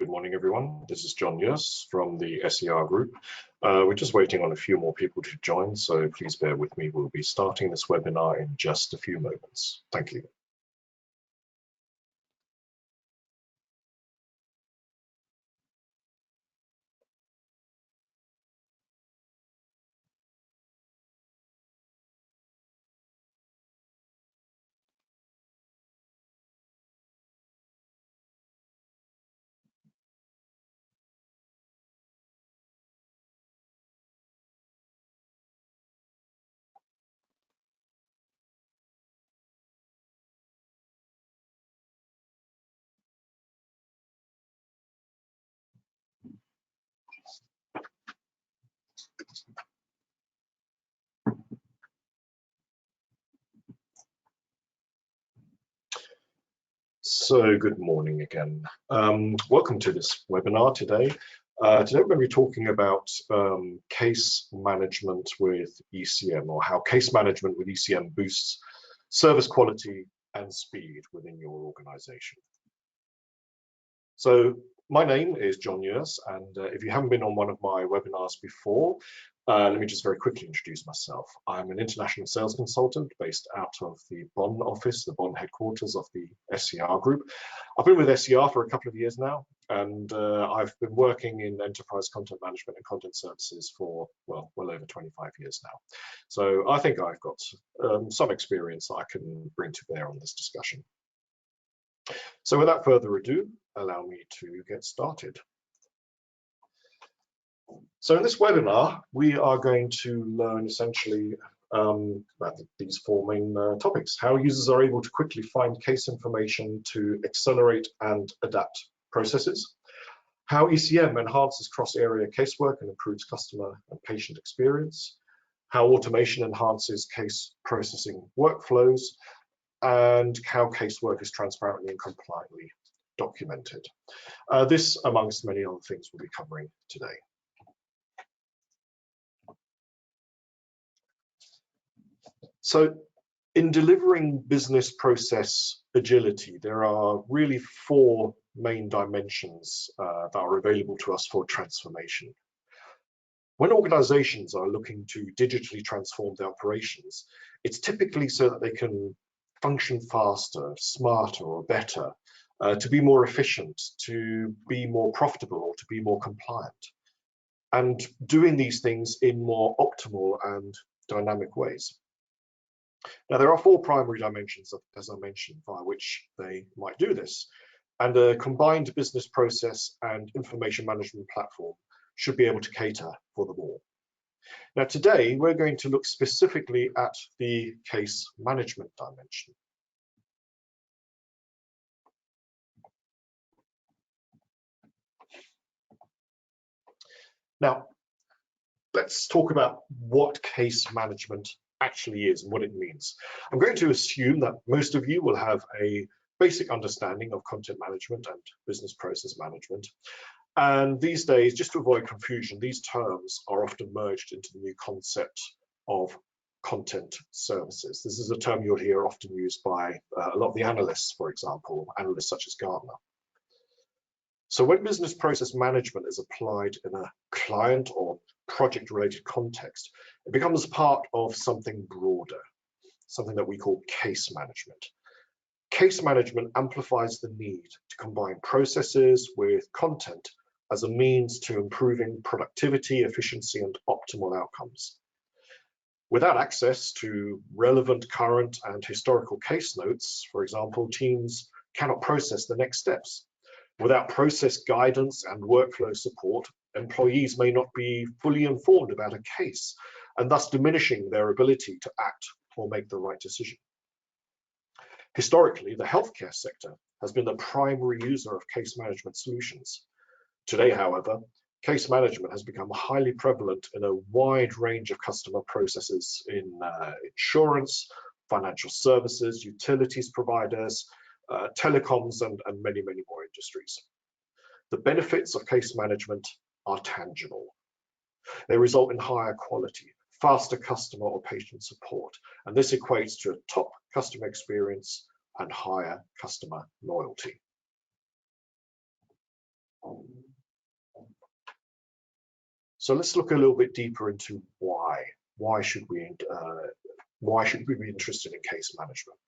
Good morning, everyone. This is Juan Juerss from the SER group. We're just waiting on a few more people to join, so please bear with me. We'll be starting this webinar in just a few moments. Thank you. So good morning again. Welcome to this webinar today. Today we're going to be talking about case management with ECM, or how case management with ECM boosts service quality and speed within your organization. So my name is Juan Juerss, and if you haven't been on one of my webinars before, let me just very quickly introduce myself. I'm an international sales consultant based out of the Bonn office, the Bonn headquarters of the SER group. I've been with SER for a couple of years now, and I've been working in enterprise content management and content services for, well over 25 years now. So I think I've got some experience that I can bring to bear on this discussion. So without further ado, allow me to get started. So in this webinar, we are going to learn essentially about these four main topics: how users are able to quickly find case information to accelerate and adapt processes, how ECM enhances cross-area casework and improves customer and patient experience, how automation enhances case processing workflows, and how casework is transparently and compliantly documented. This, amongst many other things, we'll be covering today. So in delivering business process agility, there are really four main dimensions that are available to us for transformation. When organizations are looking to digitally transform their operations, it's typically so that they can function faster, smarter, or better, to be more efficient, to be more profitable, or to be more compliant, and doing these things in more optimal and dynamic ways. Now, there are four primary dimensions, as I mentioned, via which they might do this, and a combined business process and information management platform should be able to cater for them all. Now, today, we're going to look specifically at the case management dimension. Now, let's talk about what case management actually is and what it means. I'm going to assume that most of you will have a basic understanding of content management and business process management. And these days, just to avoid confusion, these terms are often merged into the new concept of content services. This is a term you'll hear often used by a lot of the analysts, for example, analysts such as Gartner. So when business process management is applied in a client or project-related context, it becomes part of something broader, something that we call case management. Case management amplifies the need to combine processes with content as a means to improving productivity, efficiency, and optimal outcomes. Without access to relevant, current, and historical case notes, for example, teams cannot process the next steps. Without process guidance and workflow support, employees may not be fully informed about a case, and thus diminishing their ability to act or make the right decision. Historically, the healthcare sector has been the primary user of case management solutions. Today, however, case management has become highly prevalent in a wide range of customer processes in insurance, financial services, utilities providers, telecoms, and many, many more industries. The benefits of case management are tangible. They result in higher quality, faster customer or patient support, and this equates to a top customer experience and higher customer loyalty. So let's look a little bit deeper into why. Why should we be interested in case management?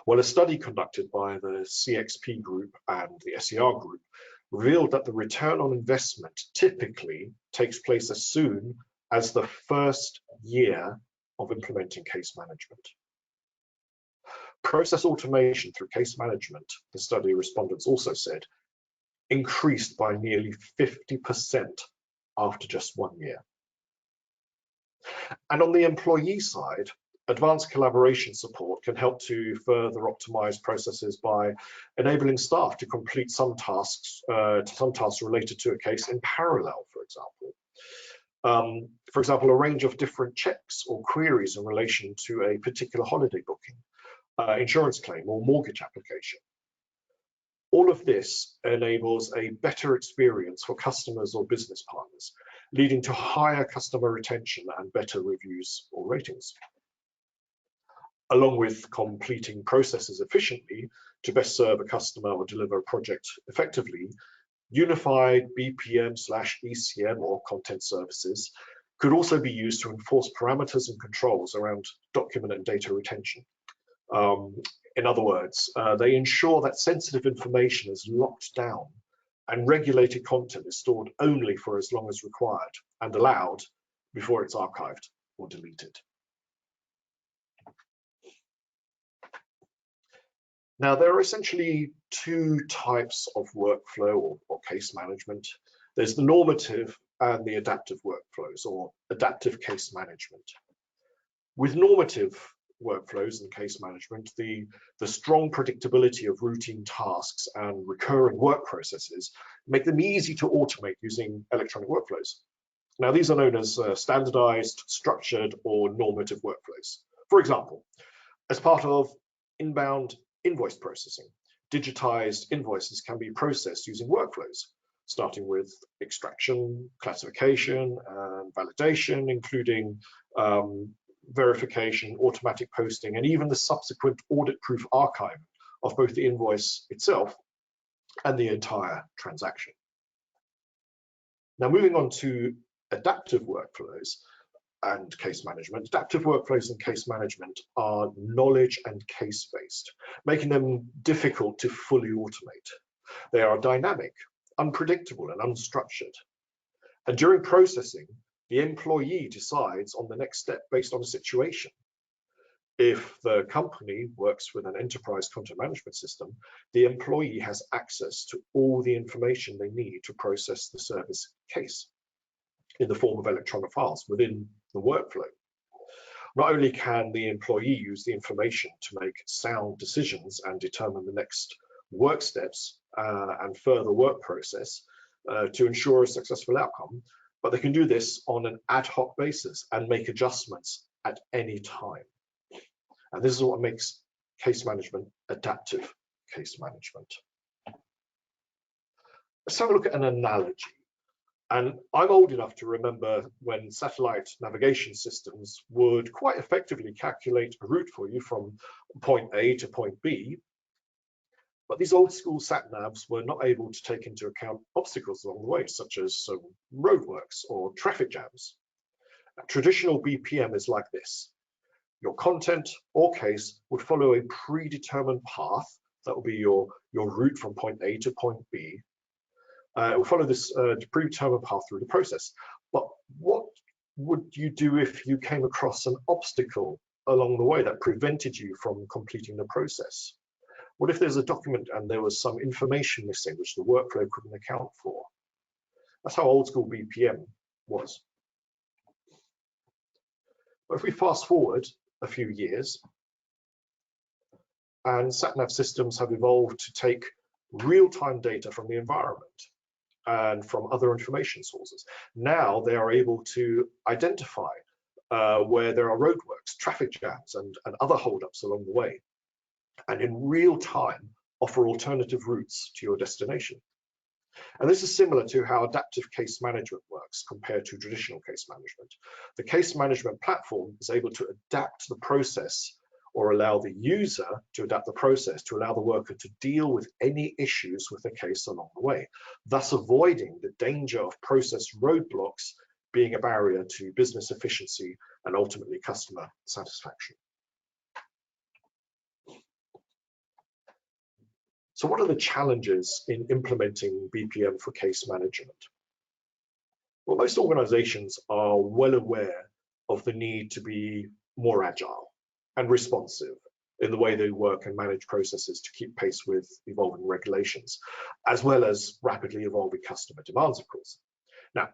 Well, a study conducted by the CXP group and the SER group revealed that the return on investment typically takes place as soon as the first year of implementing case management. Process automation through case management, the study respondents also said, increased by nearly 50% after just 1 year. And on the employee side, advanced collaboration support can help to further optimize processes by enabling staff to complete some tasks related to a case in parallel, for example. A range of different checks or queries in relation to a particular holiday booking, insurance claim, or mortgage application. All of this enables a better experience for customers or business partners, leading to higher customer retention and better reviews or ratings. Along with completing processes efficiently to best serve a customer or deliver a project effectively, unified BPM/ECM or content services could also be used to enforce parameters and controls around document and data retention. In other words, they ensure that sensitive information is locked down and regulated content is stored only for as long as required and allowed before it's archived or deleted. Now, there are essentially two types of workflow or case management. There's the normative and the adaptive workflows, or adaptive case management. With normative workflows and case management, the strong predictability of routine tasks and recurring work processes make them easy to automate using electronic workflows. Now, these are known as standardized, structured, or normative workflows. For example, as part of inbound invoice processing, digitized invoices can be processed using workflows, starting with extraction, classification, and validation, including verification, automatic posting, and even the subsequent audit-proof archive of both the invoice itself and the entire transaction. Now, moving on to adaptive workflows and case management. Adaptive workflows and case management are knowledge and case-based, making them difficult to fully automate. They are dynamic, unpredictable, and unstructured. And during processing, the employee decides on the next step based on the situation. If the company works with an enterprise content management system, the employee has access to all the information they need to process the service case in the form of electronic files within the workflow. Not only can the employee use the information to make sound decisions and determine the next work steps and further work process to ensure a successful outcome, but they can do this on an ad hoc basis and make adjustments at any time. And this is what makes case management adaptive case management. Let's have a look at an analogy. And I'm old enough to remember when satellite navigation systems would quite effectively calculate a route for you from point A to point B. But these old school sat navs were not able to take into account obstacles along the way, such as roadworks or traffic jams. A traditional BPM is like this. Your content or case would follow a predetermined path. That will be your route from point A to point B. It will follow this predetermined path through the process. But what would you do if you came across an obstacle along the way that prevented you from completing the process? What if there's a document and there was some information missing which the workflow couldn't account for? That's how old school BPM was. But if we fast forward a few years, and sat-nav systems have evolved to take real-time data from the environment and from other information sources. Now they are able to identify where there are roadworks, traffic jams, and other holdups along the way, and in real time offer alternative routes to your destination. And this is similar to how adaptive case management works compared to traditional case management. The case management platform is able to adapt the process or allow the user to adapt the process to allow the worker to deal with any issues with the case along the way, thus avoiding the danger of process roadblocks being a barrier to business efficiency and ultimately customer satisfaction. So what are the challenges in implementing BPM for case management? Well, most organizations are well aware of the need to be more agile and responsive in the way they work and manage processes to keep pace with evolving regulations, as well as rapidly evolving customer demands, of course. Now,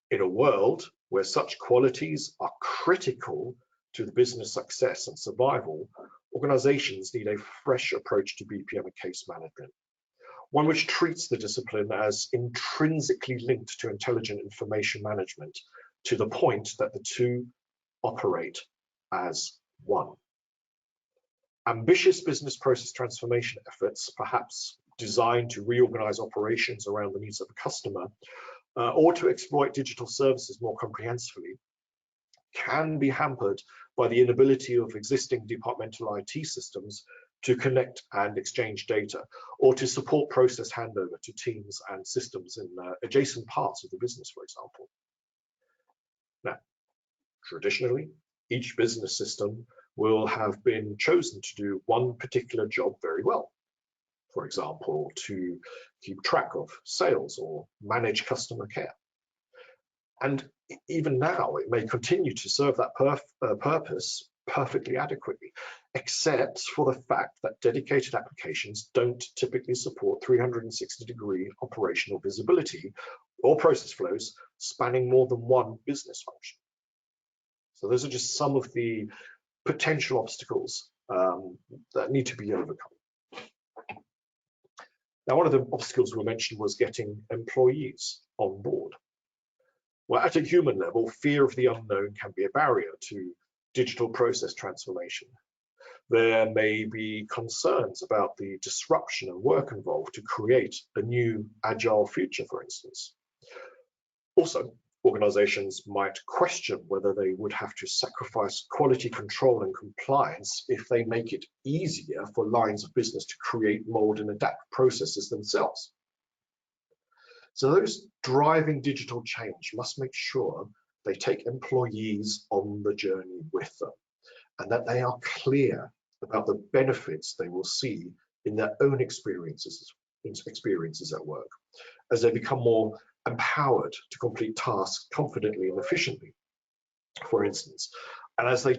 in a world where such qualities are critical to the business success and survival, organizations need a fresh approach to BPM and case management, one which treats the discipline as intrinsically linked to intelligent information management, to the point that the two operate as one. Ambitious business process transformation efforts, perhaps designed to reorganize operations around the needs of the customer, or to exploit digital services more comprehensively, can be hampered by the inability of existing departmental IT systems to connect and exchange data, or to support process handover to teams and systems in adjacent parts of the business, for example. Now, traditionally, each business system will have been chosen to do one particular job very well. For example, to keep track of sales or manage customer care. And even now, it may continue to serve that purpose perfectly adequately, except for the fact that dedicated applications don't typically support 360-degree operational visibility or process flows spanning more than one business function. So those are just some of the potential obstacles that need to be overcome. Now, one of the obstacles we mentioned was getting employees on board. Well, at a human level, fear of the unknown can be a barrier to digital process transformation. There may be concerns about the disruption and work involved to create a new agile future, for instance. Also, organizations might question whether they would have to sacrifice quality control and compliance if they make it easier for lines of business to create, mold, and adapt processes themselves. So those driving digital change must make sure they take employees on the journey with them, and that they are clear about the benefits they will see in their own experiences at work, as they become more empowered to complete tasks confidently and efficiently, for instance, and as they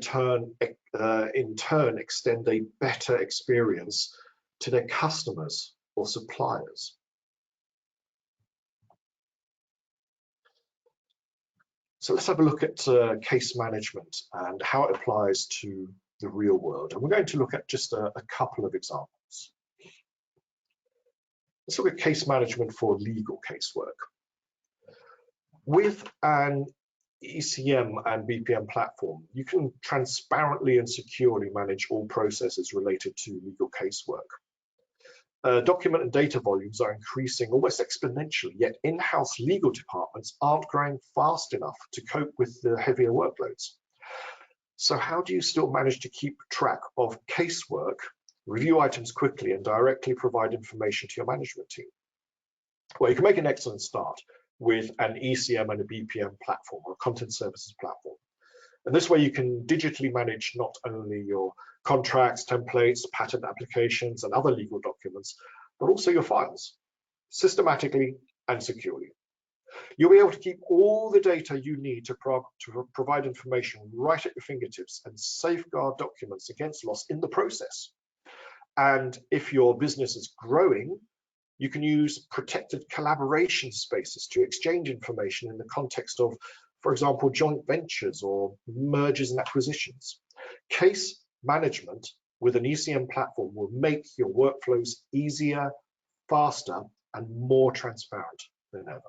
in turn extend a better experience to their customers or suppliers. So let's have a look at case management and how it applies to the real world. And we're going to look at just a couple of examples. Let's look at case management for legal casework. With an ECM and BPM platform, you can transparently and securely manage all processes related to legal casework. Document and data volumes are increasing almost exponentially, yet in-house legal departments aren't growing fast enough to cope with the heavier workloads. So how do you still manage to keep track of casework, review items quickly, and directly provide information to your management team? Well, you can make an excellent start with an ECM and a BPM platform, or a content services platform. And this way you can digitally manage not only your contracts, templates, patent applications, and other legal documents, but also your files, systematically and securely. You'll be able to keep all the data you need to provide information right at your fingertips and safeguard documents against loss in the process. And if your business is growing, you can use protected collaboration spaces to exchange information in the context of, for example, joint ventures or mergers and acquisitions. Case management with an ECM platform will make your workflows easier, faster, and more transparent than ever.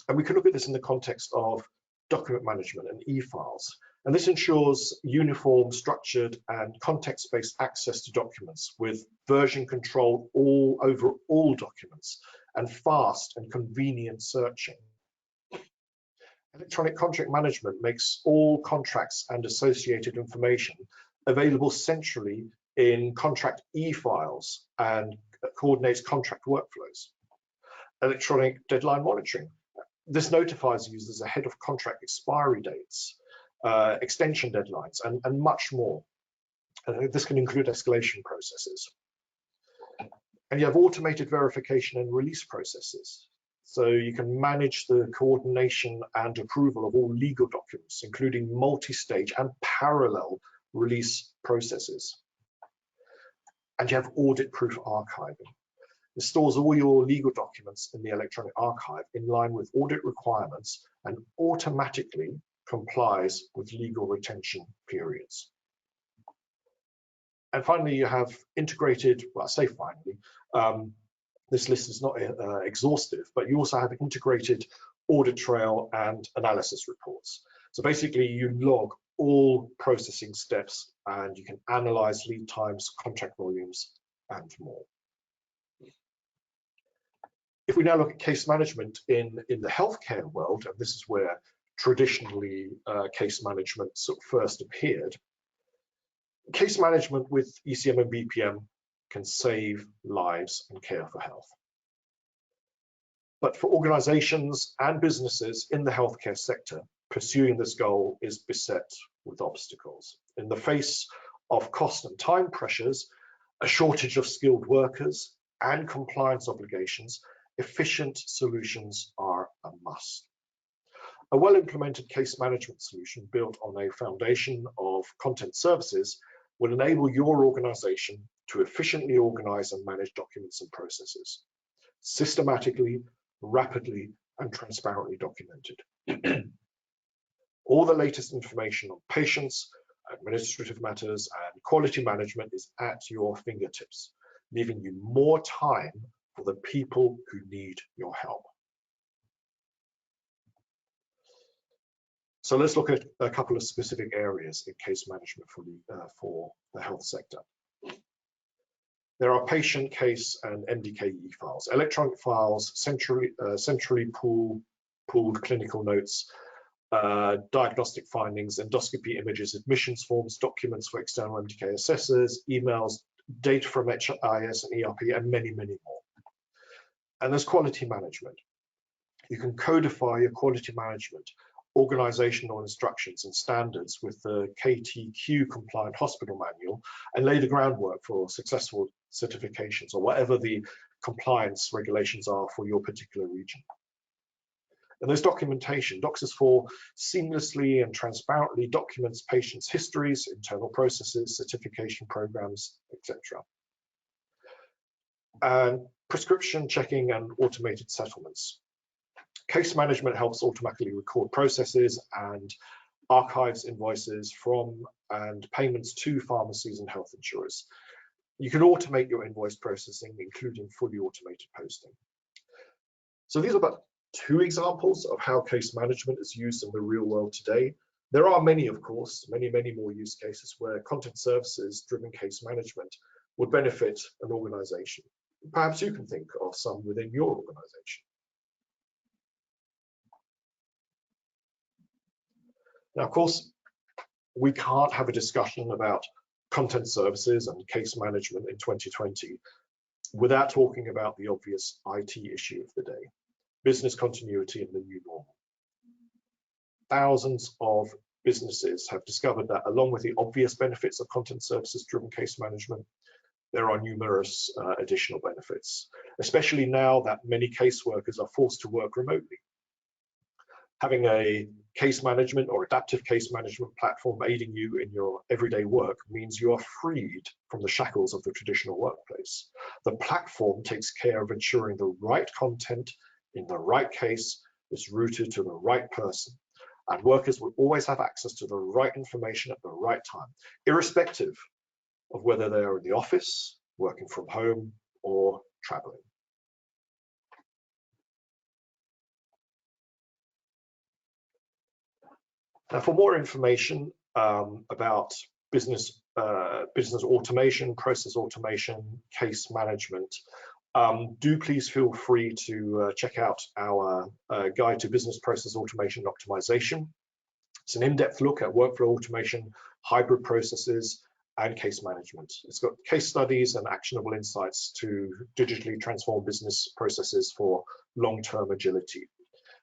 And we can look at this in the context of document management and e-files. And this ensures uniform, structured, and context-based access to documents with version control over all documents and fast and convenient searching. Electronic contract management makes all contracts and associated information available centrally in contract e-files and coordinates contract workflows. Electronic deadline monitoring. This notifies users ahead of contract expiry dates, extension deadlines, and much more. This can include escalation processes. And you have automated verification and release processes. So you can manage the coordination and approval of all legal documents, including multi-stage and parallel release processes. And you have audit-proof archiving. It stores all your legal documents in the electronic archive in line with audit requirements and automatically complies with legal retention periods. And finally, you have integrated, well, I say finally, this list is not exhaustive, but you also have integrated audit trail and analysis reports. So basically, you log all processing steps and you can analyze lead times, contract volumes, and more. If we now look at case management in the healthcare world, and this is where traditionally case management sort of first appeared, case management with ECM and BPM can save lives and care for health. But for organizations and businesses in the healthcare sector, pursuing this goal is beset with obstacles. In the face of cost and time pressures, a shortage of skilled workers, and compliance obligations, efficient solutions are a must. A well-implemented case management solution built on a foundation of content services will enable your organization to efficiently organize and manage documents and processes, systematically, rapidly, and transparently documented. All the latest information on patients, administrative matters, and quality management is at your fingertips, leaving you more time for the people who need your help. So let's look at a couple of specific areas in case management for the health sector. There are patient case and MDKE files, electronic files, centrally pooled clinical notes, diagnostic findings, endoscopy images, admissions forms, documents for external MDK assessors, emails, data from HIS and ERP, and many, many more. And there's quality management. You can codify your quality management, organizational instructions and standards with the KTQ compliant hospital manual and lay the groundwork for successful certifications or whatever the compliance regulations are for your particular region. And there's documentation. Doxis4 seamlessly and transparently documents patients' histories, internal processes, certification programs, etc. And prescription checking and automated settlements. Case management helps automatically record processes and archives invoices from and payments to pharmacies and health insurers. You can automate your invoice processing, including fully automated posting. So these are about two examples of how case management is used in the real world today. There are many, of course, many more use cases where content services driven case management would benefit an organization. Perhaps you can think of some within your organization. Now, of course, we can't have a discussion about content services and case management in 2020 without talking about the obvious IT issue of the day, business continuity and the new normal. Thousands of businesses have discovered that along with the obvious benefits of content services driven case management, there are numerous additional benefits, especially now that many caseworkers are forced to work remotely. Having a case management or adaptive case management platform aiding you in your everyday work means you are freed from the shackles of the traditional workplace. The platform takes care of ensuring the right content in the right case is routed to the right person, and workers will always have access to the right information at the right time, irrespective of whether they are in the office, working from home, or traveling. Now, for more information about business automation, process automation, case management, Do please feel free to check out our guide to business process automation and optimization. It's an in-depth look at workflow automation, hybrid processes, and case management. It's got case studies and actionable insights to digitally transform business processes for long-term agility.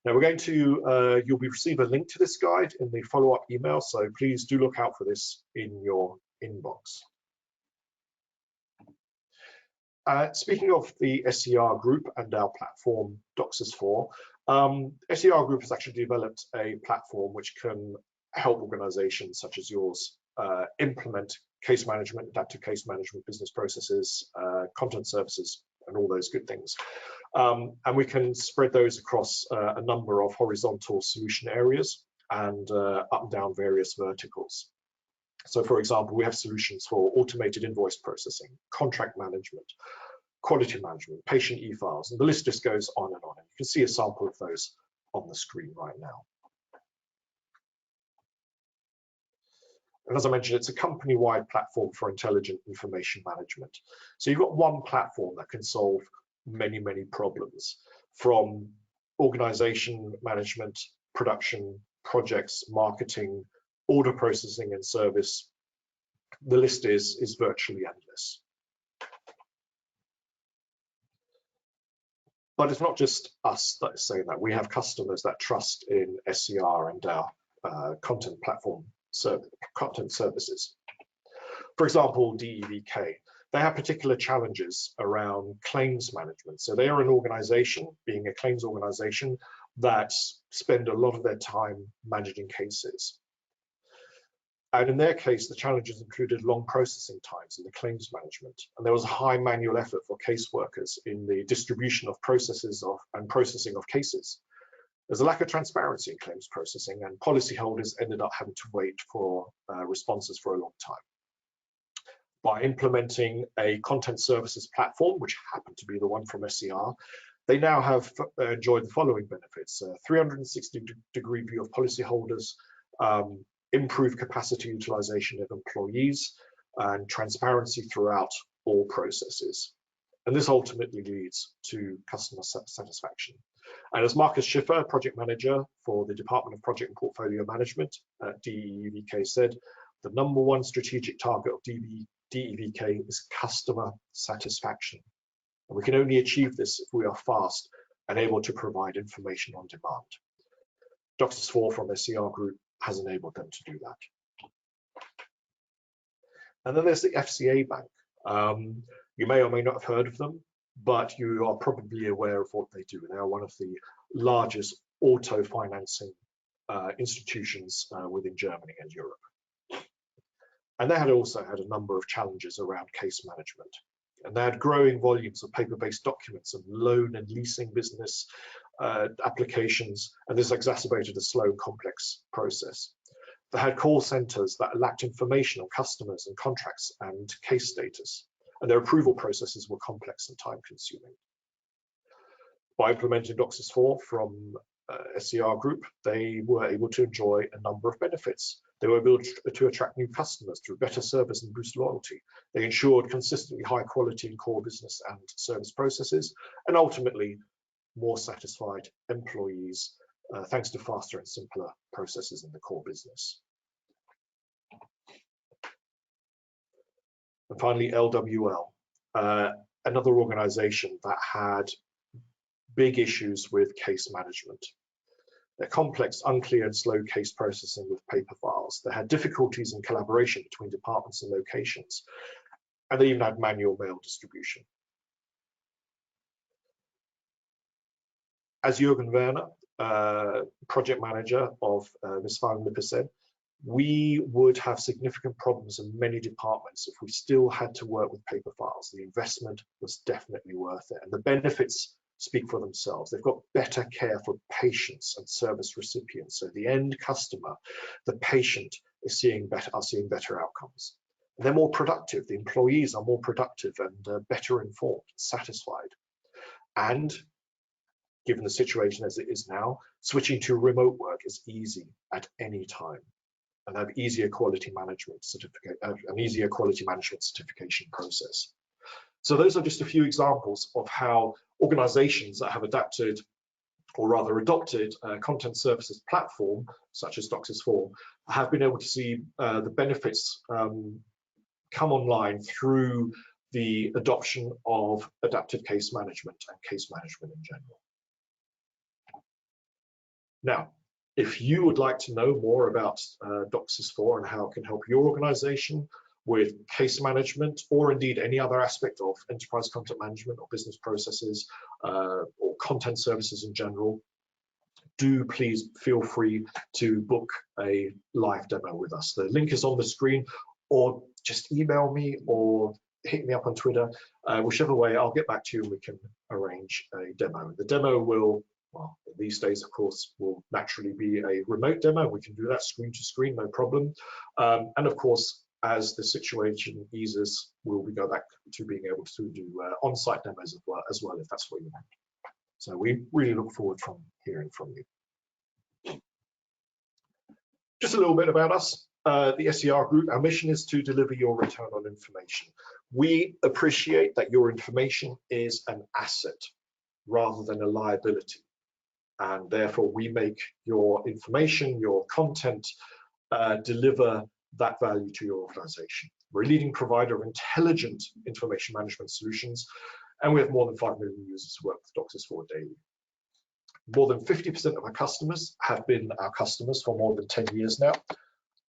Now we're going to, you'll receive a link to this guide in the follow-up email, so please do look out for this in your inbox. Speaking of the SER group and our platform Doxis4, SER group has actually developed a platform which can help organizations such as yours implement case management, adaptive case management, business processes, content services, and all those good things. And we can spread those across a number of horizontal solution areas and up and down various verticals. So for example, we have solutions for automated invoice processing, contract management, quality management, patient e-files, and the list just goes on and on. And you can see a sample of those on the screen right now. And as I mentioned, it's a company-wide platform for intelligent information management. So you've got one platform that can solve many, many problems, from organization management, production, projects, marketing, order processing and service. The list is virtually endless. But it's not just us that is saying that. We have customers that trust in SER and our content platform content services. For example, DEVK. They have particular challenges around claims management. So they are an organization, being a claims organization, that spend a lot of their time managing cases. And in their case, the challenges included long processing times in the claims management. And there was a high manual effort for caseworkers in the distribution of processes and processing of cases. There's a lack of transparency in claims processing, and policyholders ended up having to wait for responses for a long time. By implementing a content services platform, which happened to be the one from SER, they now have enjoyed the following benefits: 360-degree view of policyholders, improved capacity utilization of employees, and transparency throughout all processes. And this ultimately leads to customer satisfaction. And as Marcus Schiffer, project manager for the Department of Project and Portfolio Management at DEVK, said, the #1 strategic target of DEVK is customer satisfaction. And we can only achieve this if we are fast and able to provide information on demand. Doxis4 from SER Group has enabled them to do that. And then there's the FCA Bank. You may or may not have heard of them, but you are probably aware of what they do. They are one of the largest auto financing institutions within Germany and Europe. And they had also had a number of challenges around case management. And they had growing volumes of paper-based documents and loan and leasing business applications, and this exacerbated a slow and complex process. They had call centers that lacked information on customers and contracts and case status, and their approval processes were complex and time-consuming. By implementing Doxis4 from SER Group, they were able to enjoy a number of benefits. They were able to attract new customers through better service and boost loyalty. They ensured consistently high quality in core business and service processes, and ultimately more satisfied employees thanks to faster and simpler processes in the core business. And finally, LWL, another organization that had big issues with case management. They're complex, unclear, and slow case processing with paper files. They had difficulties in collaboration between departments and locations, and they even had manual mail distribution. As Jürgen Werner, project manager of Westfalen-Lippe, said, we would have significant problems in many departments if we still had to work with paper files. The investment was definitely worth it, and the benefits speak for themselves. They've got better care for patients and service recipients. So the end customer, the patient, is seeing better outcomes. And they're more productive. The employees are more productive and better informed, satisfied. And given the situation as it is now, switching to remote work is easy at any time. And have easier quality management certificate, an easier quality management certification process. So those are just a few examples of how organizations that have adapted, or rather adopted, a content services platform such as Doxis4 have been able to see the benefits come online through the adoption of adaptive case management and case management in general. Now, if you would like to know more about Doxis4 and how it can help your organization with case management, or indeed any other aspect of enterprise content management or business processes or content services in general, do please feel free to book a live demo with us. The link is on the screen, or just email me or hit me up on Twitter. Whichever way, I'll get back to you and we can arrange a demo. The demo will, well, these days, of course, will naturally be a remote demo. We can do that screen to screen, no problem. And of course, as the situation eases, we'll go back to being able to do on-site demos as well, if that's what you want. So we really look forward from hearing from you. Just a little bit about us. The SER Group, our mission is to deliver your return on information. We appreciate that your information is an asset rather than a liability. And therefore, we make your information, your content, deliver that value to your organization. We're a leading provider of intelligent information management solutions, and we have more than 5 million users who work with Doxis4 daily. More than 50% of our customers have been our customers for more than 10 years now,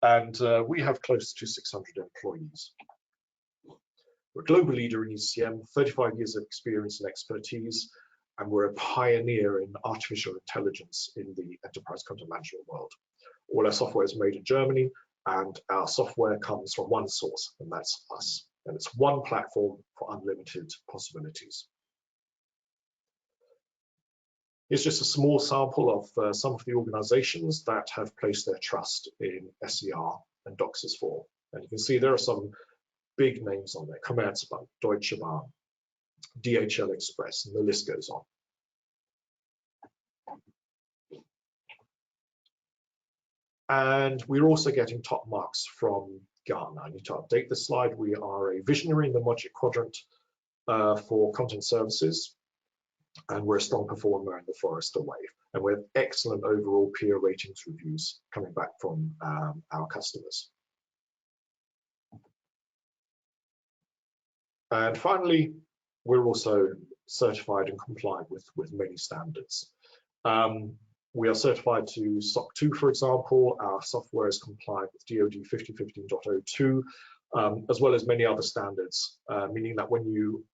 and we have close to 600 employees. We're a global leader in ECM, 35 years of experience and expertise, and we're a pioneer in artificial intelligence in the enterprise content management world. All our software is made in Germany, and our software comes from one source, and that's us. And it's one platform for unlimited possibilities. Here's just a small sample of some of the organizations that have placed their trust in SER and Doxis4. And you can see there are some big names on there: Commerzbank, Deutsche Bahn, DHL Express, and the list goes on. And we're also getting top marks from Gartner. I need to update the slide. We are a visionary in the Magic Quadrant for content services, and we're a strong performer in the Forrester Wave. And we have excellent overall peer ratings reviews coming back from our customers. And finally, we're also certified and compliant with many standards. We are certified to SOC 2, for example. Our software is compliant with DoD 5015.02, as well as many other standards, meaning that when you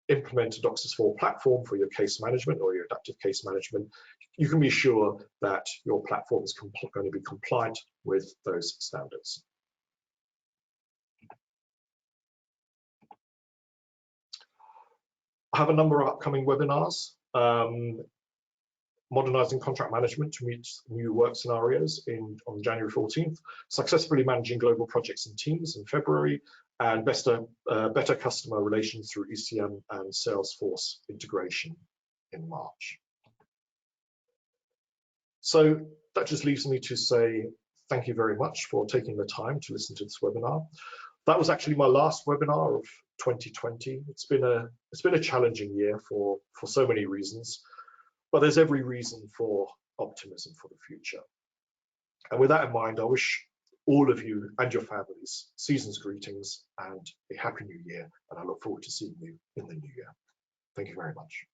implement a Doxis4 platform for your case management or your adaptive case management, you can be sure that your platform is going to be compliant with those standards. I have a number of upcoming webinars. Modernizing contract management to meet new work scenarios on January 14th, successfully managing global projects and teams in February, and better customer relations through ECM and Salesforce integration in March. So that just leaves me to say thank you very much for taking the time to listen to this webinar. That was actually my last webinar of 2020. It's been a challenging year for so many reasons. But there's every reason for optimism for the future. And with that in mind, I wish all of you and your families season's greetings and a happy new year. And I look forward to seeing you in the new year. Thank you very much.